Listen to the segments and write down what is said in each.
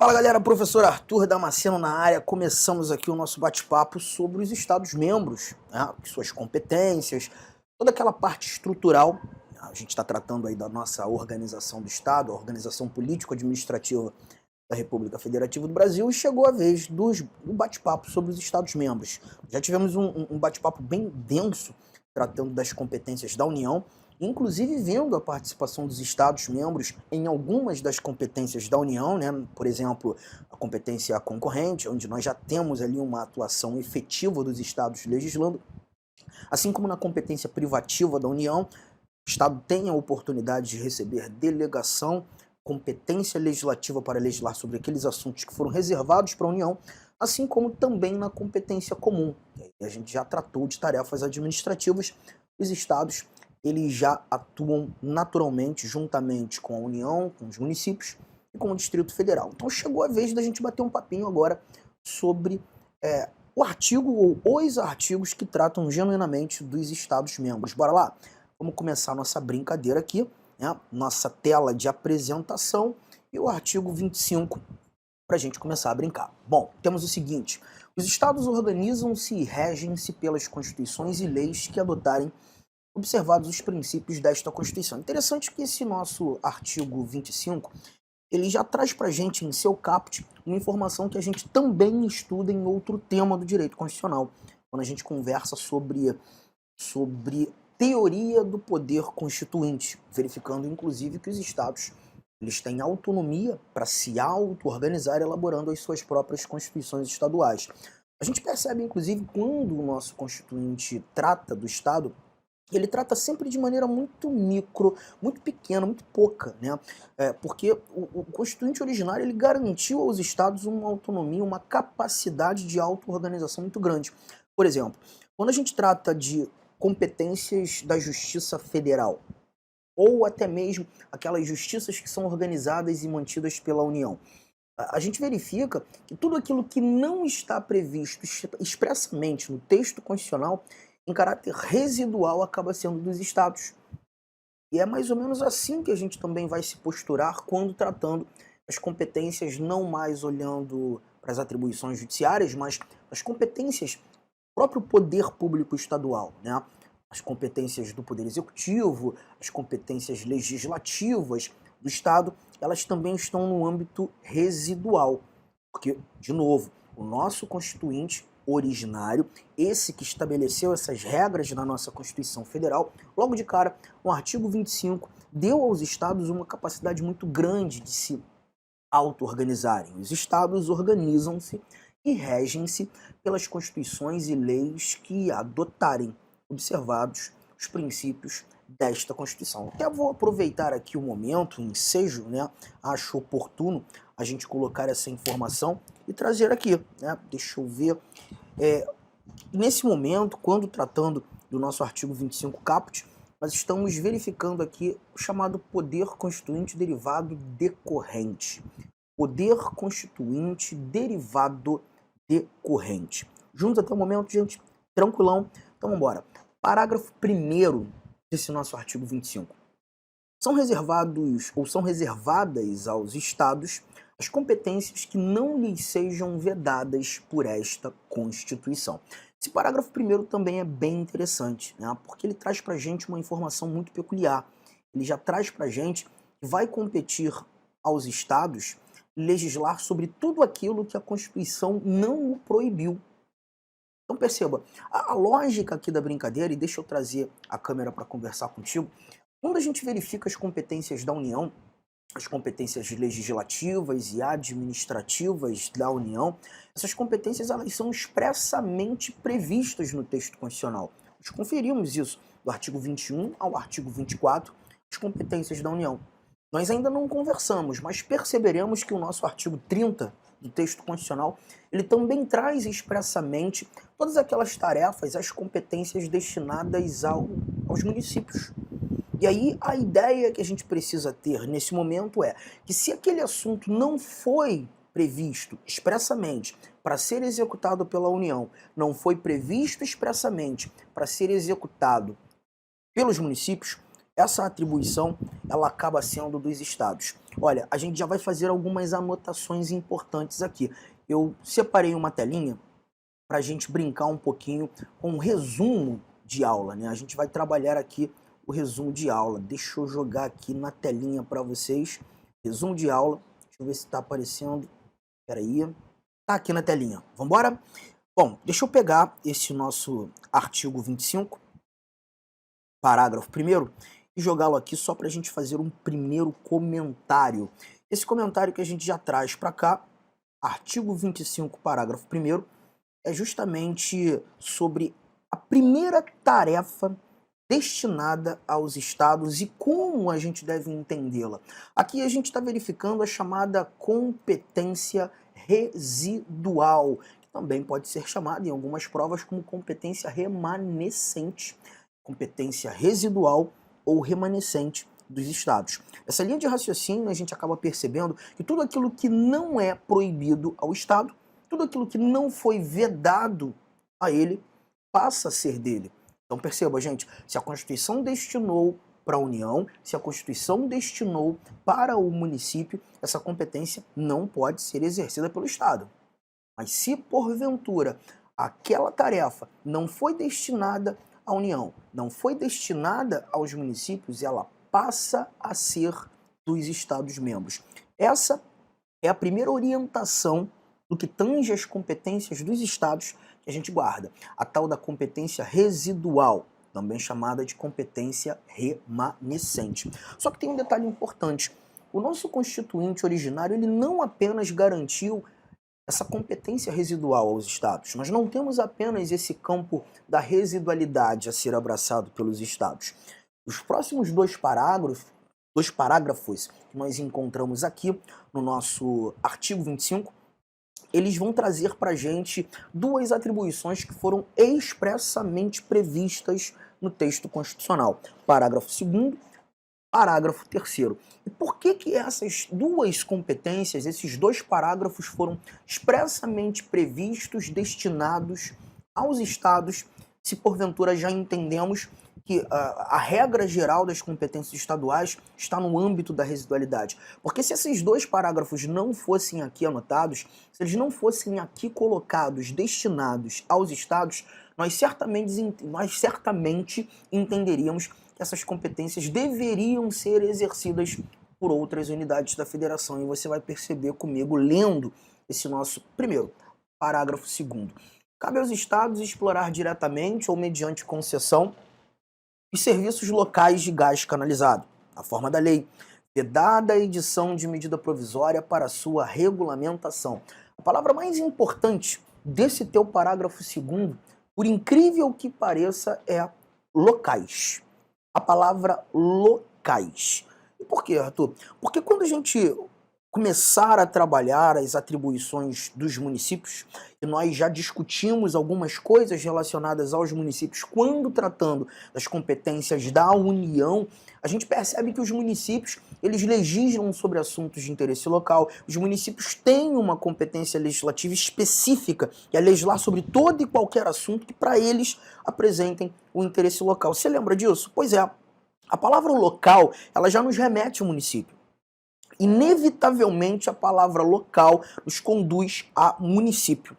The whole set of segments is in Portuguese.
Fala galera, professor Arthur Damasceno na área. Começamos aqui o nosso bate-papo sobre os Estados-membros, né, suas competências, toda aquela parte estrutural. A gente está tratando aí da nossa organização do Estado, a organização político-administrativa da República Federativa do Brasil, e chegou a vez do bate-papo sobre os Estados-membros. Já tivemos um bate-papo bem denso, tratando das competências da União, inclusive vendo a participação dos Estados-membros em algumas das competências da União, né? Por exemplo, a competência concorrente, onde nós já temos ali uma atuação efetiva dos Estados legislando, assim como na competência privativa da União, o Estado tem a oportunidade de receber delegação, competência legislativa para legislar sobre aqueles assuntos que foram reservados para a União, assim como também na competência comum. A gente já tratou de tarefas administrativas, os Estados eles já atuam naturalmente juntamente com a União, com os municípios e com o Distrito Federal. Então chegou a vez da gente bater um papinho agora sobre o artigo ou os artigos que tratam genuinamente dos Estados-membros. Bora lá? Vamos começar nossa brincadeira aqui, né? Nossa tela de apresentação e o artigo 25 para a gente começar a brincar. Bom, temos o seguinte: os Estados organizam-se e regem-se pelas constituições e leis que adotarem, observados os princípios desta Constituição. Interessante que esse nosso artigo 25, ele já traz para a gente em seu caput uma informação que a gente também estuda em outro tema do direito constitucional, quando a gente conversa sobre teoria do poder constituinte, verificando inclusive que os estados eles têm autonomia para se auto-organizar, elaborando as suas próprias constituições estaduais. A gente percebe inclusive quando o nosso constituinte trata do Estado, ele trata sempre de maneira muito micro, muito pequena, muito pouca, né? Porque o Constituinte originário ele garantiu aos estados uma autonomia, uma capacidade de auto-organização muito grande. Por exemplo, quando a gente trata de competências da Justiça Federal, ou até mesmo aquelas justiças que são organizadas e mantidas pela União, a gente verifica que tudo aquilo que não está previsto expressamente no texto constitucional, em caráter residual, acaba sendo dos estados. E é mais ou menos assim que a gente também vai se posturar quando tratando as competências, não mais olhando para as atribuições judiciárias, mas as competências do próprio poder público estadual, né? As competências do Poder Executivo, as competências legislativas do Estado, elas também estão no âmbito residual. Porque, de novo, o nosso Constituinte originário, esse que estabeleceu essas regras na nossa Constituição Federal, logo de cara, o artigo 25 deu aos estados uma capacidade muito grande de se auto-organizarem. Os estados organizam-se e regem-se pelas constituições e leis que adotarem, observados os princípios desta Constituição. Até vou aproveitar aqui o momento, o ensejo, né? Acho oportuno a gente colocar essa informação e trazer aqui, né? Deixa eu ver. Nesse momento, quando tratando do nosso artigo 25 caput, nós estamos verificando aqui o chamado poder constituinte derivado decorrente. Poder constituinte derivado decorrente. Juntos até o momento, gente? Tranquilão? Então vamos embora. Parágrafo 1º desse nosso artigo 25. São reservados ou são reservadas aos estados as competências que não lhes sejam vedadas por esta Constituição. Esse parágrafo 1º também é bem interessante, né? Porque ele traz para a gente uma informação muito peculiar. Ele já traz para a gente que vai competir aos estados legislar sobre tudo aquilo que a Constituição não o proibiu. Então perceba, a lógica aqui da brincadeira, e deixa eu trazer a câmera para conversar contigo, quando a gente verifica as competências da União, as competências legislativas e administrativas da União, essas competências elas são expressamente previstas no texto constitucional. Nós conferimos isso do artigo 21 ao artigo 24, as competências da União. Nós ainda não conversamos, mas perceberemos que o nosso artigo 30 do texto constitucional, ele também traz expressamente todas aquelas tarefas, as competências destinadas aos municípios. E aí a ideia que a gente precisa ter nesse momento é que se aquele assunto não foi previsto expressamente para ser executado pela União, não foi previsto expressamente para ser executado pelos municípios, essa atribuição ela acaba sendo dos estados. Olha, a gente já vai fazer algumas anotações importantes aqui. Eu separei uma telinha para a gente brincar um pouquinho com um resumo de aula, né? A gente vai trabalhar aqui o resumo de aula. Deixa eu jogar aqui na telinha para vocês. Resumo de aula. Deixa eu ver se está aparecendo. Espera aí. Tá aqui na telinha. Vamos embora? Bom, deixa eu pegar esse nosso artigo 25, parágrafo 1º, e jogá-lo aqui só para a gente fazer um primeiro comentário. Esse comentário que a gente já traz para cá, artigo 25, parágrafo 1º, é justamente sobre a primeira tarefa destinada aos estados e como a gente deve entendê-la. Aqui a gente está verificando a chamada competência residual, que também pode ser chamada em algumas provas como competência remanescente, competência residual ou remanescente dos estados. Essa linha de raciocínio a gente acaba percebendo que tudo aquilo que não é proibido ao estado, tudo aquilo que não foi vedado a ele, passa a ser dele. Então perceba, gente, se a Constituição destinou para a União, se a Constituição destinou para o município, essa competência não pode ser exercida pelo Estado. Mas se porventura aquela tarefa não foi destinada à União, não foi destinada aos municípios, ela passa a ser dos Estados-membros. Essa é a primeira orientação do que tange as competências dos estados que a gente guarda. A tal da competência residual, também chamada de competência remanescente. Só que tem um detalhe importante. O nosso constituinte originário, ele não apenas garantiu essa competência residual aos estados. Nós não temos apenas esse campo da residualidade a ser abraçado pelos estados. Os próximos dois parágrafos que nós encontramos aqui no nosso artigo 25, eles vão trazer para a gente duas atribuições que foram expressamente previstas no texto constitucional. Parágrafo 2º, parágrafo 3º. E por que essas duas competências, esses dois parágrafos foram expressamente previstos, destinados aos estados, se porventura já entendemos que a regra geral das competências estaduais está no âmbito da residualidade? Porque se esses dois parágrafos não fossem aqui anotados, se eles não fossem aqui colocados, destinados aos estados, nós certamente entenderíamos que essas competências deveriam ser exercidas por outras unidades da federação. E você vai perceber comigo, lendo esse nosso primeiro parágrafo 2º. Cabe aos estados explorar diretamente ou mediante concessão os serviços locais de gás canalizado, na forma da lei, vedada a edição de medida provisória para sua regulamentação. A palavra mais importante desse teu parágrafo 2º, por incrível que pareça, é locais. A palavra locais. E por quê, Arthur? Porque quando a gente começar a trabalhar as atribuições dos municípios, e nós já discutimos algumas coisas relacionadas aos municípios quando tratando das competências da União, a gente percebe que os municípios, eles legislam sobre assuntos de interesse local, os municípios têm uma competência legislativa específica, que é legislar sobre todo e qualquer assunto que para eles apresentem o interesse local. Você lembra disso? Pois é, a palavra local, ela já nos remete ao município. Inevitavelmente a palavra local nos conduz a município.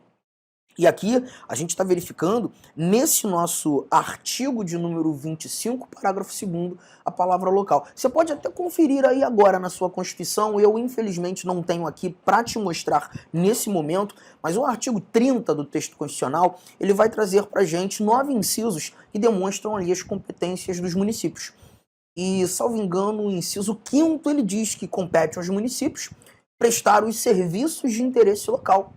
E aqui a gente está verificando, nesse nosso artigo de número 25, parágrafo 2º, a palavra local. Você pode até conferir aí agora na sua Constituição, eu infelizmente não tenho aqui para te mostrar nesse momento, mas o artigo 30 do texto constitucional, ele vai trazer para a gente 9 incisos que demonstram ali as competências dos municípios. E, salvo engano, o inciso 5º ele diz que compete aos municípios prestar os serviços de interesse local.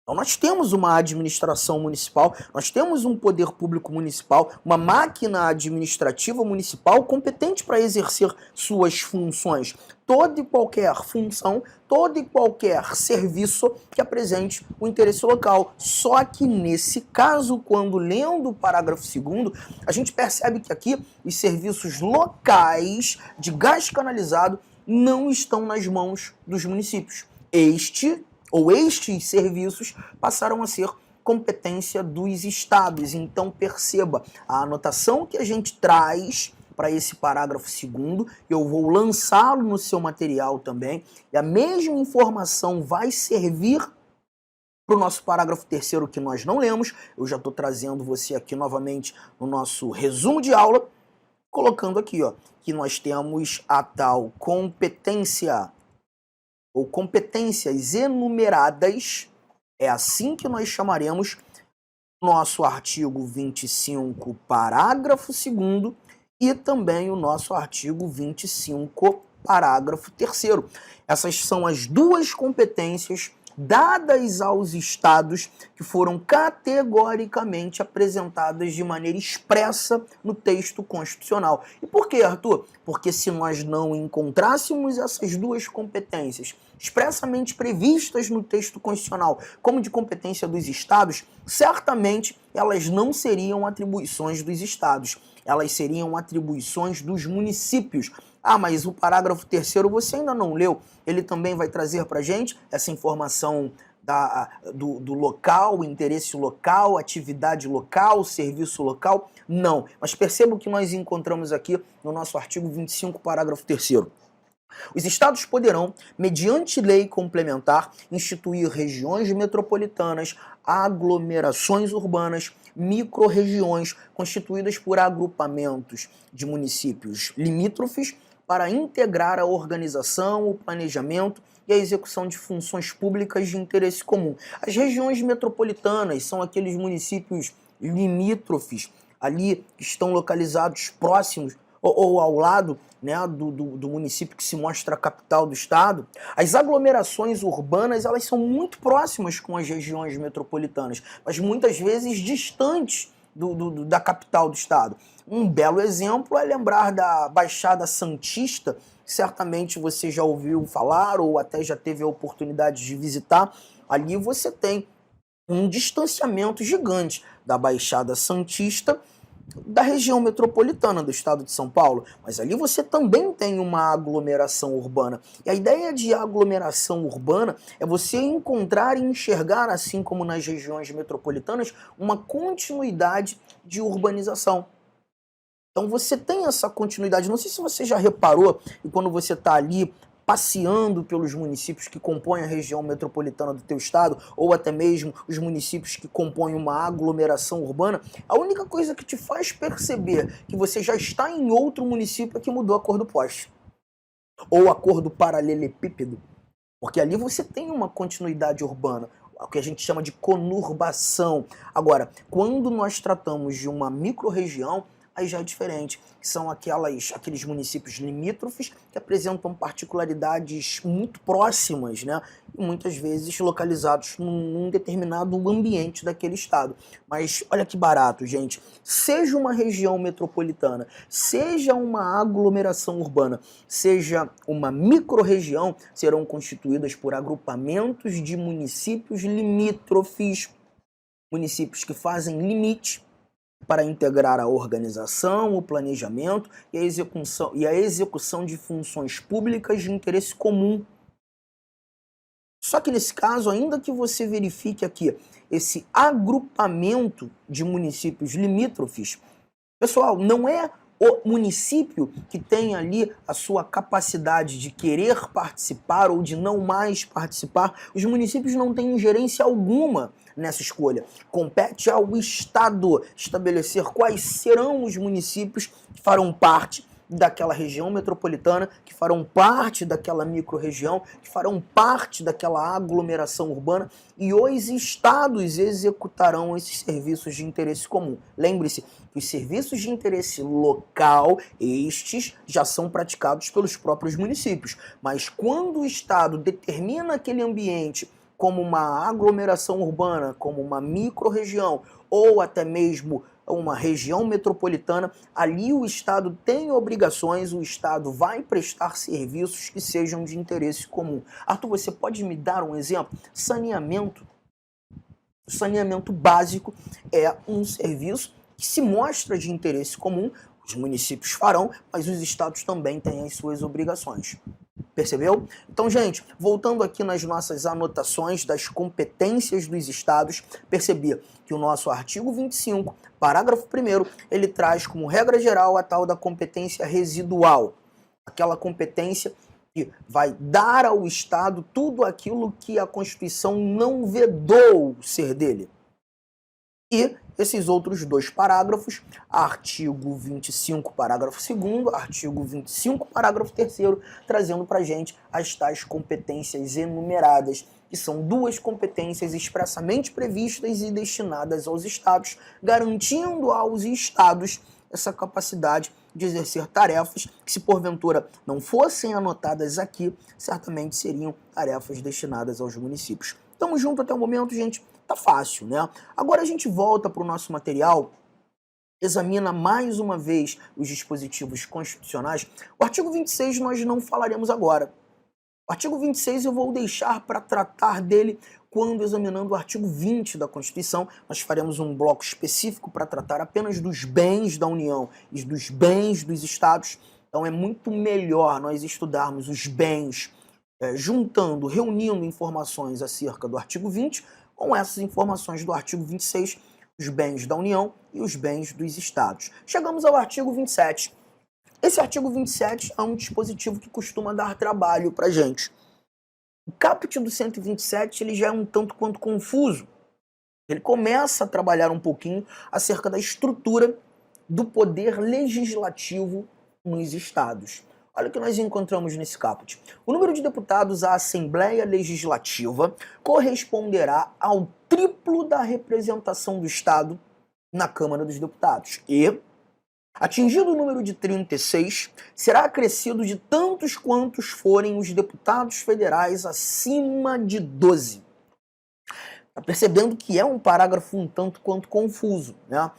Então nós temos uma administração municipal, nós temos um poder público municipal, uma máquina administrativa municipal competente para exercer suas funções. Toda e qualquer função, todo e qualquer serviço que apresente o interesse local. Só que nesse caso, quando lendo o parágrafo 2º, a gente percebe que aqui os serviços locais de gás canalizado não estão nas mãos dos municípios. Estes serviços passaram a ser competência dos estados. Então perceba, a anotação que a gente traz para esse parágrafo 2º, eu vou lançá-lo no seu material também, e a mesma informação vai servir para o nosso parágrafo 3º que nós não lemos. Eu já estou trazendo você aqui novamente no nosso resumo de aula, colocando aqui, ó, que nós temos a tal competência ou competências enumeradas, é assim que nós chamaremos nosso artigo 25, parágrafo 2º, e também o nosso artigo 25, parágrafo 3º. Essas são as duas competências dadas aos estados que foram categoricamente apresentadas de maneira expressa no texto constitucional. E por quê, Arthur? Porque se nós não encontrássemos essas duas competências expressamente previstas no texto constitucional como de competência dos estados, certamente elas não seriam atribuições dos estados, elas seriam atribuições dos municípios. Ah, mas o parágrafo 3º você ainda não leu, ele também vai trazer para a gente essa informação do local, interesse local, atividade local, serviço local? Não, mas perceba o que nós encontramos aqui no nosso artigo 25, parágrafo 3º. Os estados poderão, mediante lei complementar, instituir regiões metropolitanas, aglomerações urbanas, microrregiões constituídas por agrupamentos de municípios limítrofes para integrar a organização, o planejamento e a execução de funções públicas de interesse comum. As regiões metropolitanas são aqueles municípios limítrofes, ali que estão localizados próximos ou ao lado, né, do município que se mostra a capital do estado. As aglomerações urbanas, elas são muito próximas com as regiões metropolitanas, mas muitas vezes distantes da capital do estado. Um belo exemplo é lembrar da Baixada Santista, certamente você já ouviu falar ou até já teve a oportunidade de visitar. Ali você tem um distanciamento gigante da Baixada Santista da região metropolitana do estado de São Paulo, mas ali você também tem uma aglomeração urbana. E a ideia de aglomeração urbana é você encontrar e enxergar, assim como nas regiões metropolitanas, uma continuidade de urbanização. Então você tem essa continuidade. Não sei se você já reparou, e quando você está ali passeando pelos municípios que compõem a região metropolitana do teu estado, ou até mesmo os municípios que compõem uma aglomeração urbana, a única coisa que te faz perceber que você já está em outro município é que mudou a cor do poste, ou a cor do paralelepípedo, porque ali você tem uma continuidade urbana, o que a gente chama de conurbação. Agora, quando nós tratamos de uma microrregião, aí já é diferente, que são aqueles municípios limítrofes que apresentam particularidades muito próximas, né? E muitas vezes localizados num determinado ambiente daquele estado. Mas olha que barato, gente. Seja uma região metropolitana, seja uma aglomeração urbana, seja uma microrregião, serão constituídas por agrupamentos de municípios limítrofes, municípios que fazem limite para integrar a organização, o planejamento e a execução de funções públicas de interesse comum. Só que nesse caso, ainda que você verifique aqui esse agrupamento de municípios limítrofes, pessoal, não é o município que tem ali a sua capacidade de querer participar ou de não mais participar. Os municípios não têm ingerência alguma nessa escolha. Compete ao Estado estabelecer quais serão os municípios que farão parte daquela região metropolitana, que farão parte daquela microrregião, que farão parte daquela aglomeração urbana, e os estados executarão esses serviços de interesse comum. Lembre-se que os serviços de interesse local, estes já são praticados pelos próprios municípios, mas quando o estado determina aquele ambiente como uma aglomeração urbana, como uma microrregião ou até mesmo uma região metropolitana, ali o Estado tem obrigações, o Estado vai prestar serviços que sejam de interesse comum. Arthur, você pode me dar um exemplo? Saneamento. O saneamento básico é um serviço que se mostra de interesse comum, os municípios farão, mas os estados também têm as suas obrigações. Percebeu? Então, gente, voltando aqui nas nossas anotações das competências dos estados, percebi que o nosso artigo 25, parágrafo 1º, ele traz como regra geral a tal da competência residual. Aquela competência que vai dar ao Estado tudo aquilo que a Constituição não vedou ser dele. E esses outros dois parágrafos, artigo 25, parágrafo 2º, artigo 25, parágrafo 3º, trazendo para a gente as tais competências enumeradas, que são duas competências expressamente previstas e destinadas aos Estados, garantindo aos Estados essa capacidade de exercer tarefas que, se porventura não fossem anotadas aqui, certamente seriam tarefas destinadas aos municípios. Tamo junto até o momento, gente? Tá fácil, né? Agora a gente volta para o nosso material, examina mais uma vez os dispositivos constitucionais. O artigo 26 nós não falaremos agora. O artigo 26 eu vou deixar para tratar dele quando examinando o artigo 20 da Constituição. Nós faremos um bloco específico para tratar apenas dos bens da União e dos bens dos Estados. Então é muito melhor nós estudarmos os bens, juntando, reunindo informações acerca do artigo 20 com essas informações do artigo 26, os bens da União e os bens dos Estados. Chegamos ao artigo 27. Esse artigo 27 é um dispositivo que costuma dar trabalho para a gente. O caput do 127 ele já é um tanto quanto confuso. Ele começa a trabalhar um pouquinho acerca da estrutura do poder legislativo nos Estados. Olha o que nós encontramos nesse caput. O número de deputados à Assembleia Legislativa corresponderá ao triplo da representação do Estado na Câmara dos Deputados. E, atingido o número de 36, será acrescido de tantos quantos forem os deputados federais acima de 12. Está percebendo que é um parágrafo um tanto quanto confuso, né?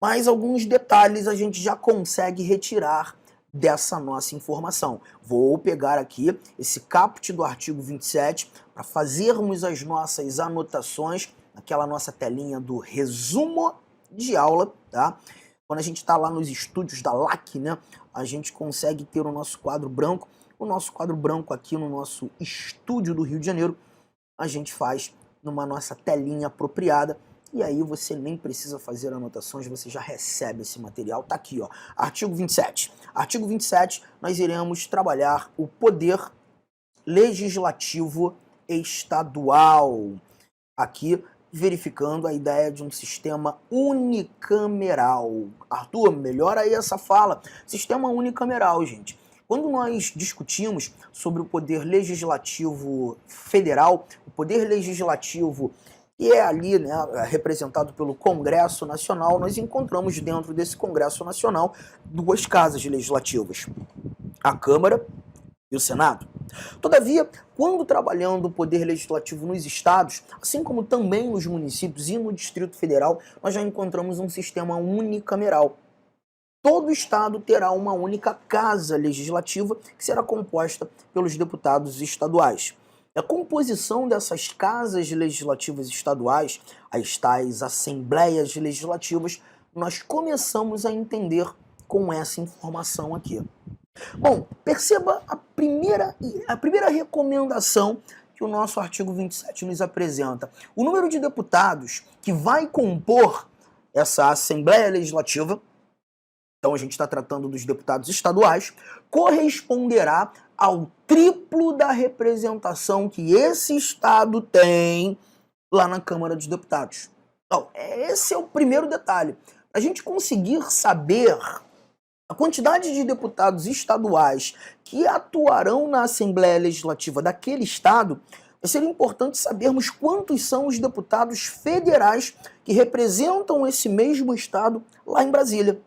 Mas alguns detalhes a gente já consegue retirar dessa nossa informação. Vou pegar aqui esse caput do artigo 27 para fazermos as nossas anotações naquela nossa telinha do resumo de aula, tá? Quando a gente está lá nos estúdios da LAC, né, a gente consegue ter o nosso quadro branco. O nosso quadro branco aqui no nosso estúdio do Rio de Janeiro, a gente faz numa nossa telinha apropriada. E aí você nem precisa fazer anotações, você já recebe esse material. Tá aqui, ó, artigo 27. Artigo 27, nós iremos trabalhar o poder legislativo estadual. Aqui, verificando a ideia de um sistema unicameral. Arthur, melhora aí essa fala. Sistema unicameral, gente. Quando nós discutimos sobre o poder legislativo federal, o poder legislativo que é ali, né, representado pelo Congresso Nacional, nós encontramos dentro desse Congresso Nacional duas casas legislativas, a Câmara e o Senado. Todavia, quando trabalhando o poder legislativo nos estados, assim como também nos municípios e no Distrito Federal, nós já encontramos um sistema unicameral. Todo estado terá uma única casa legislativa que será composta pelos deputados estaduais. A composição dessas casas legislativas estaduais, as tais assembleias legislativas, nós começamos a entender com essa informação aqui. Bom, perceba a primeira recomendação que o nosso artigo 27 nos apresenta. O número de deputados que vai compor essa Assembleia Legislativa, então a gente está tratando dos deputados estaduais, corresponderá ao triplo da representação que esse estado tem lá na Câmara dos Deputados. Então, esse é o primeiro detalhe. A gente conseguir saber a quantidade de deputados estaduais que atuarão na Assembleia Legislativa daquele estado, vai ser importante sabermos quantos são os deputados federais que representam esse mesmo estado lá em Brasília,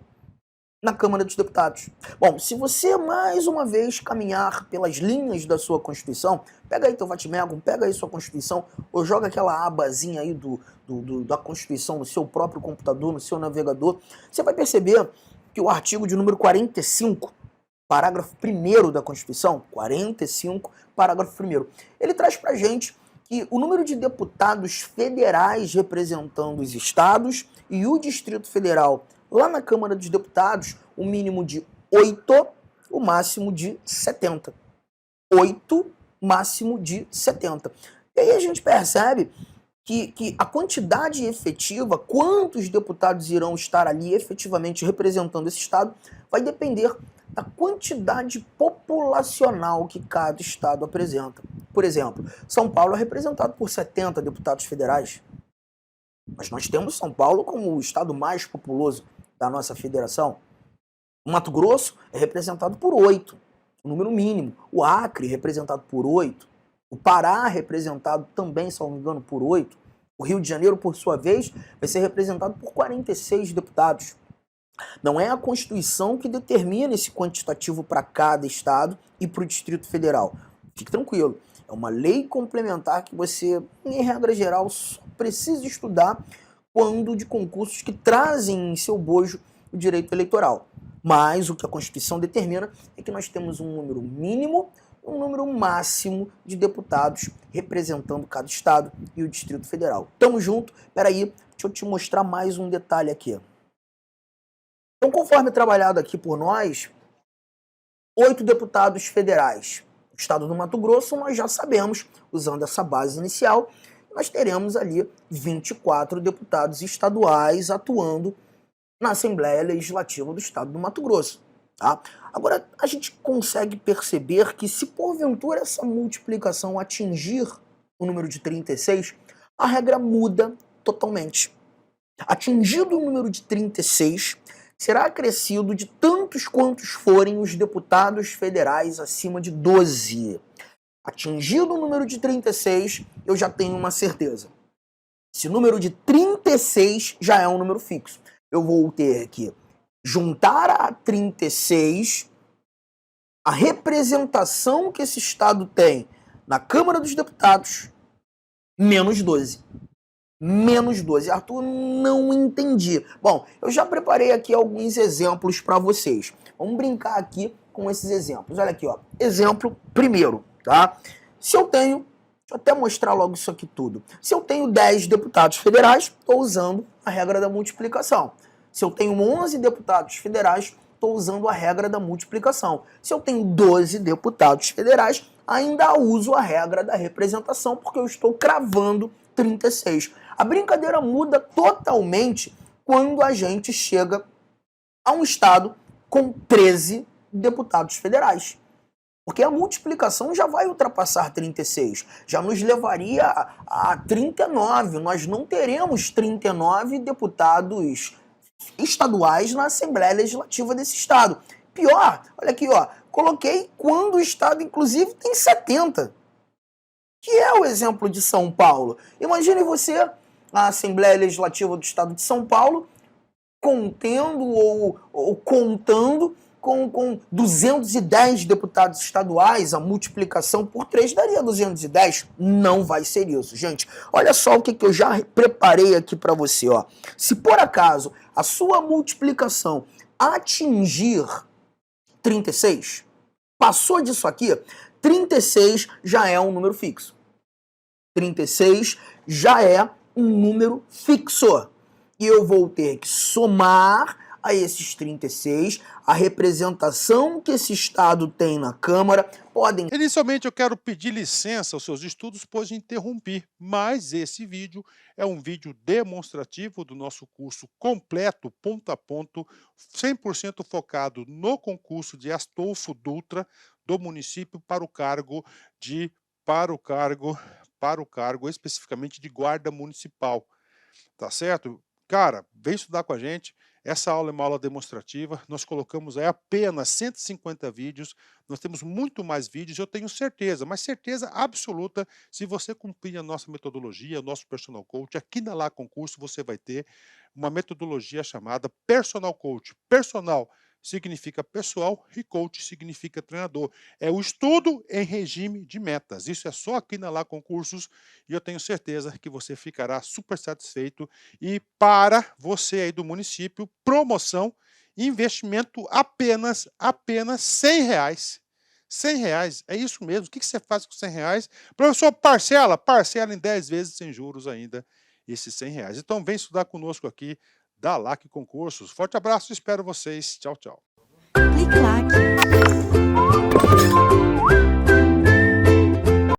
na Câmara dos Deputados. Bom, se você mais uma vez caminhar pelas linhas da sua Constituição, pega aí teu Vatmegum, pega aí sua Constituição, ou joga aquela abazinha aí da Constituição no seu próprio computador, no seu navegador, você vai perceber que o artigo de número 45, parágrafo 1º da Constituição, 45, parágrafo 1º, ele traz pra gente que o número de deputados federais representando os estados e o Distrito Federal lá na Câmara dos Deputados, o mínimo de 8, o máximo de 70. 8, máximo de 70. E aí a gente percebe que a quantidade efetiva, quantos deputados irão estar ali efetivamente representando esse estado, vai depender da quantidade populacional que cada estado apresenta. Por exemplo, São Paulo é representado por 70 deputados federais, mas nós temos São Paulo como o estado mais populoso da nossa federação. O Mato Grosso é representado por 8, o número mínimo. O Acre, representado por 8. O Pará, representado também, se não me engano, por 8. O Rio de Janeiro, por sua vez, vai ser representado por 46 deputados. Não é a Constituição que determina esse quantitativo para cada estado e para o Distrito Federal. Fique tranquilo. É uma lei complementar que você, em regra geral, só precisa estudar quando de concursos que trazem em seu bojo o direito eleitoral. Mas o que a Constituição determina é que nós temos um número mínimo e um número máximo de deputados representando cada estado e o Distrito Federal. Tamo junto? Peraí, deixa eu te mostrar mais um detalhe aqui. Então, conforme trabalhado aqui por nós, 8 deputados federais. O estado do Mato Grosso, nós já sabemos, usando essa base inicial, nós teremos ali 24 deputados estaduais atuando na Assembleia Legislativa do estado do Mato Grosso. Tá? Agora, a gente consegue perceber que se porventura essa multiplicação atingir o número de 36, a regra muda totalmente. Atingido o número de 36, será acrescido de tantos quantos forem os deputados federais acima de 12. Atingido o número de 36, eu já tenho uma certeza. Esse número de 36 já é um número fixo. Eu vou ter que juntar a 36 a representação que esse estado tem na Câmara dos Deputados, menos 12. Menos 12. Arthur, não entendi. Bom, eu já preparei aqui alguns exemplos para vocês. Vamos brincar aqui com esses exemplos. Olha aqui, ó. Exemplo primeiro, tá? Se eu tenho, deixa eu até mostrar logo isso aqui tudo. Se eu tenho 10 deputados federais, estou usando a regra da multiplicação. Se eu tenho 11 deputados federais, estou usando a regra da multiplicação. Se eu tenho 12 deputados federais, ainda uso a regra da representação, porque eu estou cravando 36. A brincadeira muda totalmente quando a gente chega a um estado com 13 deputados federais. Porque a multiplicação já vai ultrapassar 36, já nos levaria a 39. Nós não teremos 39 deputados estaduais na Assembleia Legislativa desse estado. Pior, olha aqui, ó, coloquei quando o estado, inclusive, tem 70. Que é o exemplo de São Paulo. Imagine você, a Assembleia Legislativa do Estado de São Paulo, contendo ou contando com 210 deputados estaduais, a multiplicação por 3 daria 210. Não vai ser isso, gente. Olha só o que eu já preparei aqui para você, ó. Se por acaso a sua multiplicação atingir 36, passou disso aqui, 36 já é um número fixo. 36 já é um número fixo. E eu vou ter que somar a esses 36 a representação que esse estado tem na Câmara. Inicialmente eu quero pedir licença aos seus estudos, pois interrompi, mas esse vídeo é um vídeo demonstrativo do nosso curso completo, ponto a ponto, 100% focado no concurso de Astolfo Dutra do município para o cargo especificamente de guarda municipal, tá certo? Cara, vem estudar com a gente. Essa aula é uma aula demonstrativa, nós colocamos aí apenas 150 vídeos, nós temos muito mais vídeos, eu tenho certeza, mas certeza absoluta, se você cumprir a nossa metodologia, o nosso Personal Coach, aqui na Lá Concurso você vai ter uma metodologia chamada Personal Coach. Personal significa pessoal e coach significa treinador. É o estudo em regime de metas. Isso é só aqui na Lá Concursos e eu tenho certeza que você ficará super satisfeito. E para você aí do município, promoção, investimento apenas R$100. R$100, é isso mesmo. O que você faz com R$100? Professor, parcela em 10 vezes sem juros ainda, esses R$100. Então vem estudar conosco aqui da LAC Concursos. Forte abraço, espero vocês. Tchau, tchau. Clique lá.